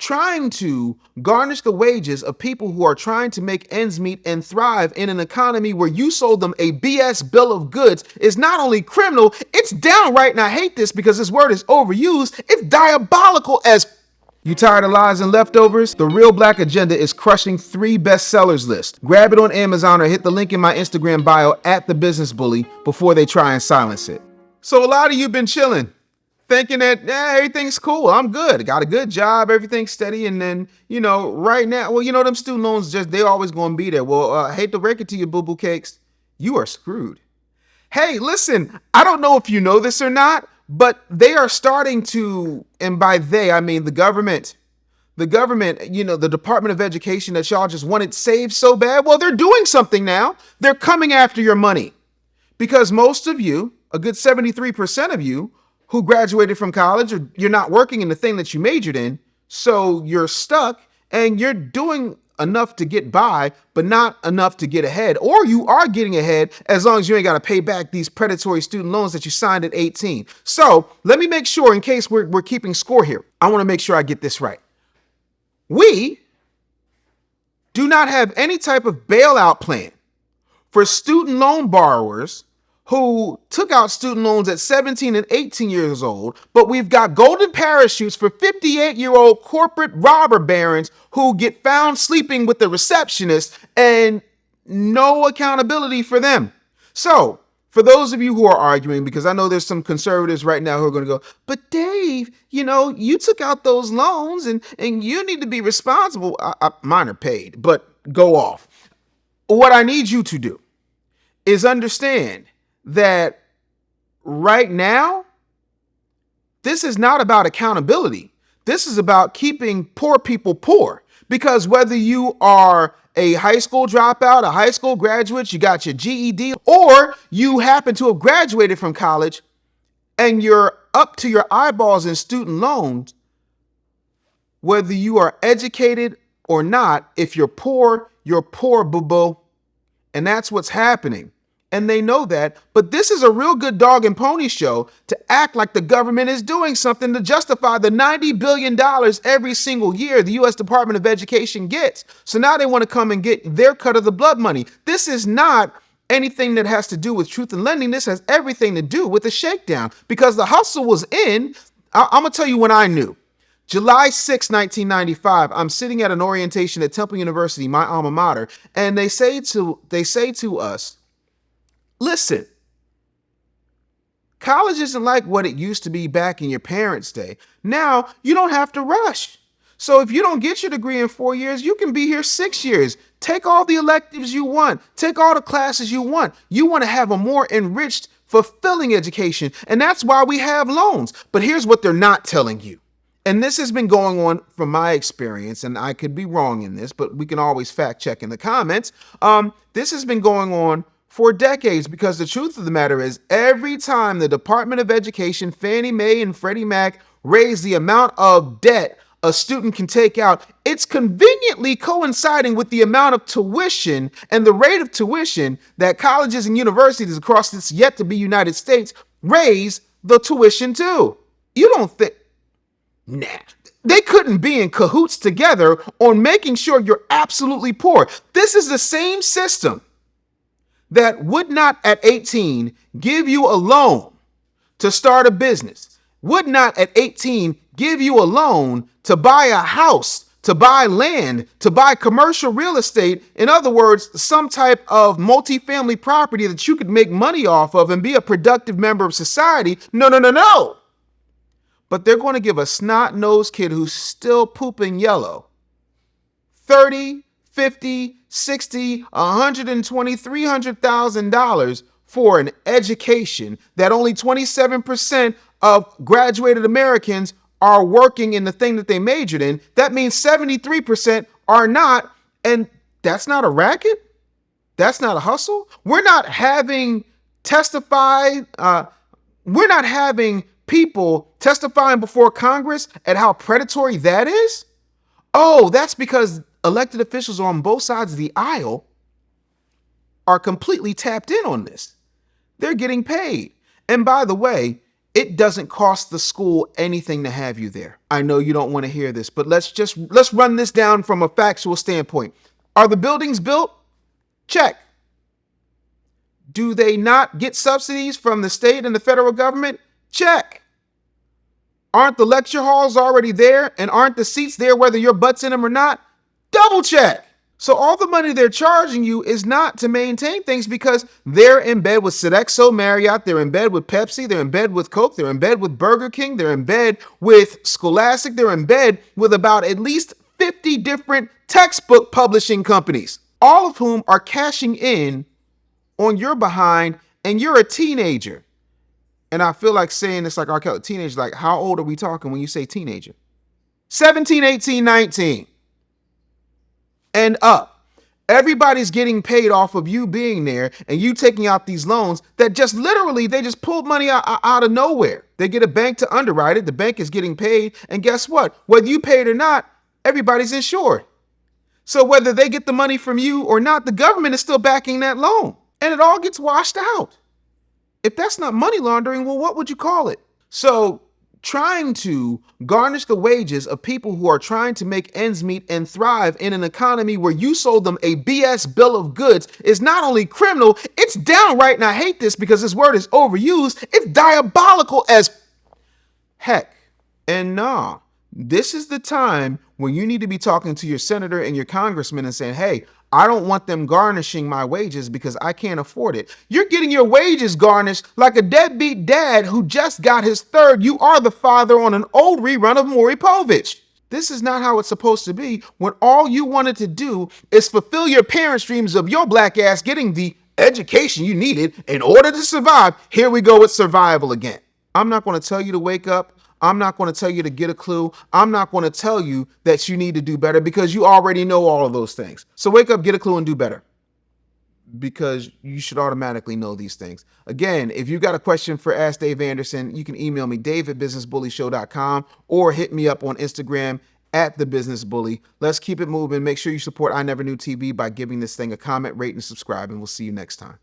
trying to garnish the wages of people who are trying to make ends meet and thrive in an economy where you sold them a BS bill of goods is not only criminal, it's downright, and I hate this because this word is overused, it's diabolical as. You tired of lies and leftovers? The Real Black Agenda is crushing 3 bestsellers list. Grab it on Amazon or hit the link in my Instagram bio at @TheBusinessBully before they try and silence it. So a lot of you been chilling, thinking that everything's cool, I'm good, got a good job, everything's steady, and then, right now, them student loans, they always gonna be there. Well, I hate to break it to you, boo-boo cakes, you are screwed. Hey, listen, I don't know if you know this or not, but they are starting to, and by they, I mean the government, the Department of Education that y'all just wanted saved so bad, well, they're doing something now. They're coming after your money because most of you, a good 73% of you who graduated from college, or you're not working in the thing that you majored in, so you're stuck and you're doing enough to get by, but not enough to get ahead, or you are getting ahead as long as you ain't got to pay back these predatory student loans that you signed at 18. So let me make sure, in case we're keeping score here, I want to make sure I get this right. We do not have any type of bailout plan for student loan borrowers who took out student loans at 17 and 18 years old, but we've got golden parachutes for 58-year-old corporate robber barons who get found sleeping with the receptionist and no accountability for them. So for those of you who are arguing, because I know there's some conservatives right now who are going to go, but Dave, you took out those loans and you need to be responsible. Mine are paid, but go off. What I need you to do is understand that right now, this is not about accountability. This is about keeping poor people poor. Because whether you are a high school dropout, a high school graduate, you got your GED, or you happen to have graduated from college and you're up to your eyeballs in student loans, whether you are educated or not, if you're poor, boo-boo. And that's what's happening. And they know that, but this is a real good dog and pony show to act like the government is doing something to justify the $90 billion every single year the U.S. Department of Education gets. So now they want to come and get their cut of the blood money. This is not anything that has to do with truth in lending. This has everything to do with the shakedown because the hustle was in. I'm going to tell you when I knew. July 6, 1995, I'm sitting at an orientation at Temple University, my alma mater, and they say to us, listen, college isn't like what it used to be back in your parents' day. Now, you don't have to rush. So if you don't get your degree in 4 years, you can be here 6 years. Take all the electives you want. Take all the classes you want. You want to have a more enriched, fulfilling education. And that's why we have loans. But here's what they're not telling you. And this has been going on from my experience, and I could be wrong in this, but we can always fact check in the comments. This has been going on for decades, because the truth of the matter is every time the Department of Education, Fannie Mae and Freddie Mac raise the amount of debt a student can take out, it's conveniently coinciding with the amount of tuition and the rate of tuition that colleges and universities across this yet to be United States raise the tuition to. You don't think, nah, they couldn't be in cahoots together on making sure you're absolutely poor. This is the same system that would not at 18 give you a loan to start a business, would not at 18 give you a loan to buy a house, to buy land, to buy commercial real estate. In other words, some type of multifamily property that you could make money off of and be a productive member of society. No. But they're going to give a snot-nosed kid who's still pooping yellow $30,000, $50,000, $60,000, $120,000, $300,000 for an education that only 27% of graduated Americans are working in the thing that they majored in. That means 73% are not. And that's not a racket. That's not a hustle. We're not having people testifying before Congress at how predatory that is. Oh, that's because elected officials on both sides of the aisle are completely tapped in on this. They're getting paid. And by the way, It doesn't cost the school anything to have you there. I know you don't want to hear this, but let's run this down from a factual standpoint. Are the buildings built? Check. Do they not get subsidies from the state and the federal government? Check. Aren't the lecture halls already there, and aren't the seats there whether your butt's in them or not? Double check. So all the money they're charging you is not to maintain things because they're in bed with Sodexo, Marriott, they're in bed with Pepsi, they're in bed with Coke, they're in bed with Burger King, they're in bed with Scholastic, they're in bed with about at least 50 different textbook publishing companies, all of whom are cashing in on your behind, and you're a teenager. And I feel like saying this like our teenager, like how old are we talking when you say teenager? 17, 18, 19. And up. Everybody's getting paid off of you being there and you taking out these loans that just literally, they just pulled money out of nowhere. They get a bank to underwrite it. The bank is getting paid. And guess what? Whether you paid or not, everybody's insured. So whether they get the money from you or not, the government is still backing that loan. And it all gets washed out. If that's not money laundering, well, what would you call it? So trying to garnish the wages of people who are trying to make ends meet and thrive in an economy where you sold them a BS bill of goods is not only criminal, it's downright, and I hate this because this word is overused, it's diabolical as heck. And nah, this is the time when you need to be talking to your senator and your congressman and saying, hey, I don't want them garnishing my wages because I can't afford it. You're getting your wages garnished like a deadbeat dad who just got his third You Are the Father on an old rerun of Maury Povich. This is not how it's supposed to be when all you wanted to do is fulfill your parents' dreams of your black ass getting the education you needed in order to survive. Here we go with survival again. I'm not going to tell you to wake up. I'm not going to tell you to get a clue. I'm not going to tell you that you need to do better because you already know all of those things. So wake up, get a clue, and do better because you should automatically know these things. Again, if you got a question for Ask Dave Anderson, you can email me, dave@businessbullyshow.com, or hit me up on Instagram @TheBusinessBully. Let's keep it moving. Make sure you support I Never Knew TV by giving this thing a comment, rate, and subscribe, and we'll see you next time.